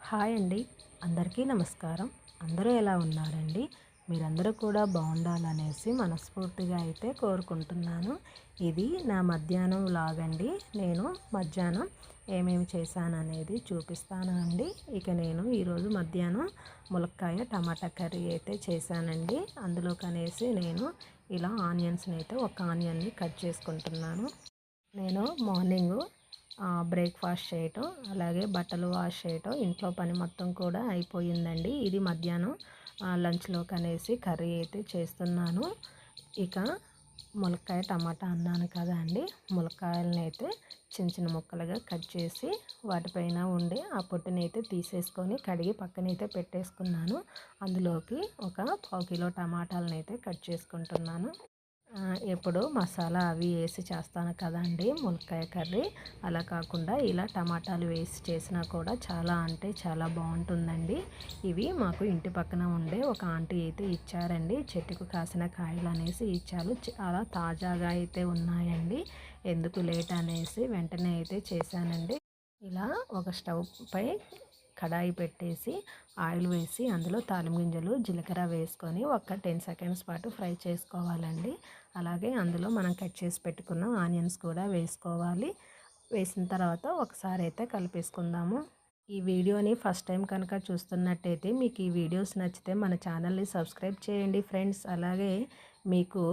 Hi అండి. అందరికీ నమస్కారం. అందరూ ఎలా ఉన్నారండి? మీరందరూ కూడా బాగుండాలనేసి మనస్ఫూర్తిగా అయితే కోరుకుంటున్నాను. ఇది నా మధ్యాహ్నం వ్లాగ్ అండి. నేను మధ్యాహ్నం ఏమేమి చేశాననేది చూపిస్తాను అండి. ఇక నేను ఈరోజు మధ్యాహ్నం ములక్కాయ టమాటా కర్రీ అయితే చేశానండి. అందులోకనేసి నేను ఇలా ఆనియన్స్ని అయితే ఒక ఆనియన్ని కట్ చేసుకుంటున్నాను. నేను మార్నింగు బ్రేక్ఫాస్ట్ చేయటం, అలాగే బట్టలు వాష్ చేయటం, ఇంట్లో పని మొత్తం కూడా అయిపోయిందండి. ఇది మధ్యాహ్నం లంచ్లోకి అనేసి కర్రీ అయితే చేస్తున్నాను. ఇక ములక్కాయ టమాటా అన్నాను కదా అండి, ములక్కాయలని అయితే చిన్న చిన్న ముక్కలుగా కట్ చేసి వాటిపైన ఉండే ఆ పొట్టుని అయితే తీసేసుకొని కడిగి పక్కనైతే పెట్టేసుకున్నాను. అందులోకి ఒక పావు కిలో టమాటాలను అయితే కట్ చేసుకుంటున్నాను. ఎప్పుడు మసాలా అవి వేసి చేస్తాను కదండి ములక్కాయ కర్రీ, అలా కాకుండా ఇలా టమాటాలు వేసి చేసినా కూడా చాలా అంటే చాలా బాగుంటుందండి. ఇవి మాకు ఇంటి పక్కన ఉండే ఒక ఆంటీ అయితే ఇచ్చారండి. చెట్టుకు కాసిన కాయలు అనేసి ఇచ్చారు. చాలా తాజాగా అయితే ఉన్నాయండి. ఎందుకు లేట్ అనేసి వెంటనే అయితే చేశానండి. ఇలా ఒక స్టవ్ పై కడాయి పెట్టేసి ఆయిల్ వేసి అందులో తాలింపు గింజలు జీలకర్ర వేసుకొని ఒక 10 సెకండ్స్ పాటు ఫ్రై చేసుకోవాలండి. అలాగే అందులో మనం కట్ చేసి పెట్టుకున్న ఆనియన్స్ కూడా వేసుకోవాలి. వేసిన తర్వాత ఒకసారి అయితే కలిపేసుకుందాము. ఈ వీడియోని ఫస్ట్ టైం కనుక చూస్తున్నట్టయితే మీకు ఈ వీడియోస్ నచ్చితే మన ఛానల్ని సబ్స్క్రైబ్ చేయండి ఫ్రెండ్స్. అలాగే మీకు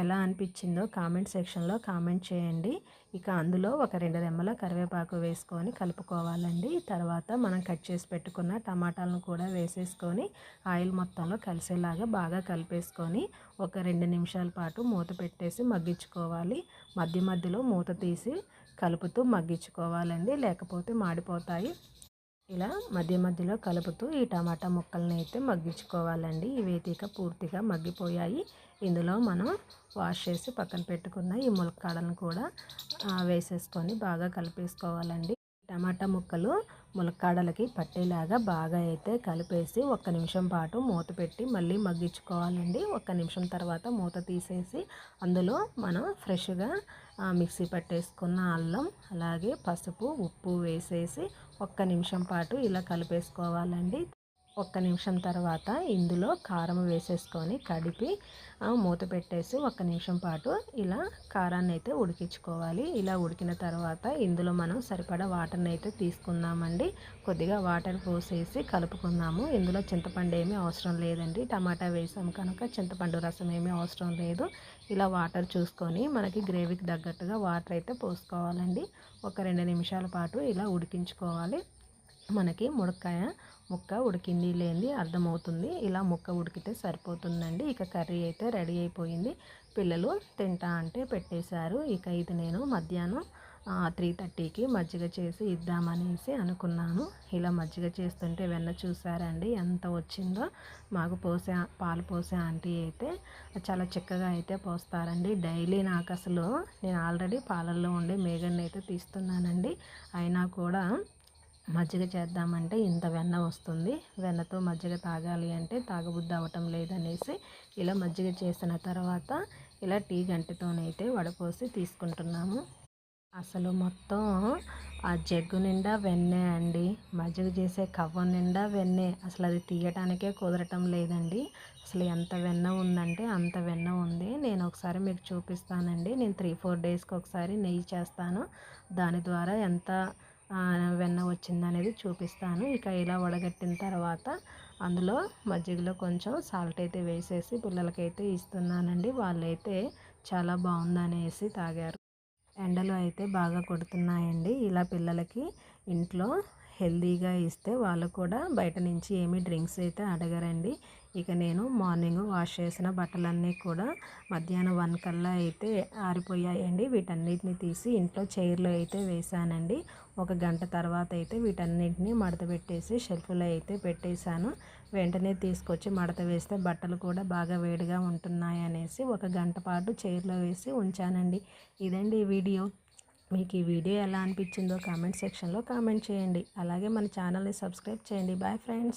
ఎలా అనిపించిందో కామెంట్ సెక్షన్లో కామెంట్ చేయండి. ఇక అందులో ఒక 2 రెమ్మల కరివేపాకు వేసుకొని కలుపుకోవాలండి. తర్వాత మనం కట్ చేసి పెట్టుకున్న టమాటాలను కూడా వేసేసుకొని ఆయిల్ మొత్తంలో కలిసేలాగా బాగా కలిపేసుకొని ఒక 2 నిమిషాల పాటు మూత పెట్టేసి మగ్గించుకోవాలి. మధ్య మధ్యలో మూత తీసి కలుపుతూ మగ్గించుకోవాలండి, లేకపోతే మాడిపోతాయి. ఇలా మధ్య మధ్యలో కలుపుతూ ఈ టమాటా ముక్కల్ని అయితే మగ్గించుకోవాలండి. ఇవైతే ఇక పూర్తిగా మగ్గిపోయాయి. ఇందులో మనం వాష్ చేసి పక్కన పెట్టుకున్న ఈ ములక్కాడలను కూడా వేసేసుకొని బాగా కలిపేసుకోవాలండి. టమాటా ముక్కలు ములక్కాడలకి పట్టేలాగా బాగా అయితే కలిపేసి ఒక్క నిమిషం పాటు మూత పెట్టి మళ్ళీ మగ్గించుకోవాలండి. ఒక్క నిమిషం తర్వాత మూత తీసేసి అందులో మనం ఫ్రెష్గా మిక్సీ పట్టేసుకున్న అల్లం, అలాగే పసుపు, ఉప్పు వేసేసి ఒక్క నిమిషం పాటు ఇలా కలిపేసుకోవాలండి. ఒక్క నిమిషం తర్వాత ఇందులో కారం వేసేసుకొని కడిపి మూత పెట్టేసి ఒక్క నిమిషం పాటు ఇలా కారాన్ని అయితే ఉడికించుకోవాలి. ఇలా ఉడికిన తర్వాత ఇందులో మనం సరిపడా వాటర్ని అయితే తీసుకుందామండి. కొద్దిగా వాటర్ పోసేసి కలుపుకుందాము. ఇందులో చింతపండు ఏమీ అవసరం లేదండి. టమాటా వేసాం కనుక చింతపండు రసం ఏమీ అవసరం లేదు. ఇలా వాటర్ చూసుకొని మనకి గ్రేవీకి తగ్గట్టుగా వాటర్ అయితే పోసుకోవాలండి. ఒక 2 నిమిషాల పాటు ఇలా ఉడికించుకోవాలి. మనకి ములక్కాయ ముక్క ఉడికింది లేనిది అర్థమవుతుంది. ఇలా ముక్క ఉడికితే సరిపోతుందండి. ఇక కర్రీ అయితే రెడీ అయిపోయింది. పిల్లలు తింటా అంటే పెట్టేశారు. ఇక ఇది నేను మధ్యాహ్నం 3:30కి మజ్జిగ చేసి ఇద్దామనేసి అనుకున్నాను. ఇలా మజ్జిగ చేస్తుంటే వెన్న చూసారండి ఎంత వచ్చిందో. మాకు పాలు పోసే ఆంటీ అయితే చాలా చిక్కగా అయితే పోస్తారండి. డైలీ నాకు అసలు నేను ఆల్రెడీ పాలల్లో ఉండే మేగడ్ని అయితే తీస్తున్నానండి. అయినా కూడా మజ్జిగ చేద్దామంటే ఇంత వెన్న వస్తుంది. వెన్నతో మజ్జిగ తాగాలి అంటే తాగబుద్ధి అవ్వటం లేదనేసి ఇలా మజ్జిగ చేసిన తర్వాత ఇలా టీ గంటతోనైతే వడపోసి తీసుకుంటున్నాము. అసలు మొత్తం ఆ జగ్గు నిండా వెన్నే అండి. మజ్జిగ చేసే కవ్వం నిండా వెన్నే. అసలు అది తీయటానికే కుదరటం లేదండి. అసలు ఎంత వెన్న ఉందంటే అంత వెన్న ఉంది. నేను ఒకసారి మీకు చూపిస్తానండి. నేను 3-4 డేస్కి ఒకసారి నెయ్యి చేస్తాను. దాని ద్వారా ఎంత వెన్న వచ్చిందనేది చూపిస్తాను. ఇక ఇలా వడగట్టిన తర్వాత అందులో మజ్జిగలో కొంచెం సాల్ట్ అయితే వేసేసి పిల్లలకైతే ఇస్తున్నానండి. వాళ్ళైతే చాలా బాగుందనేసి తాగారు. ఎండలు అయితే బాగా కొడుతున్నాయండి. ఇలా పిల్లలకి ఇంట్లో హెల్తీగా ఇస్తే వాళ్ళు కూడా బయట నుంచి ఏమీ డ్రింక్స్ అయితే అడగరండి. ఇక నేను మార్నింగ్ వాష్ చేసిన బట్టలన్నీ కూడా మధ్యాహ్నం 1 కల్లా అయితే ఆరిపోయాయండి. వీటన్నిటిని తీసి ఇంట్లో చైర్లో అయితే వేసానండి. ఒక గంట తర్వాత అయితే వీటన్నిటిని మడత పెట్టేసి షెల్ఫ్లో అయితే పెట్టేశాను. వెంటనే తీసుకొచ్చి మడత వేస్తే బట్టలు కూడా బాగా వేడిగా ఉంటున్నాయి అనేసి ఒక గంట పాటు చైర్లో వేసి ఉంచానండి. ఇదండి ఈ వీడియో. మీకు ఈ వీడియో ఎలా అనిపించిందో కామెంట్ సెక్షన్లో కామెంట్ చేయండి. అలాగే మన ఛానల్ని సబ్స్క్రైబ్ చేయండి. Bye friends.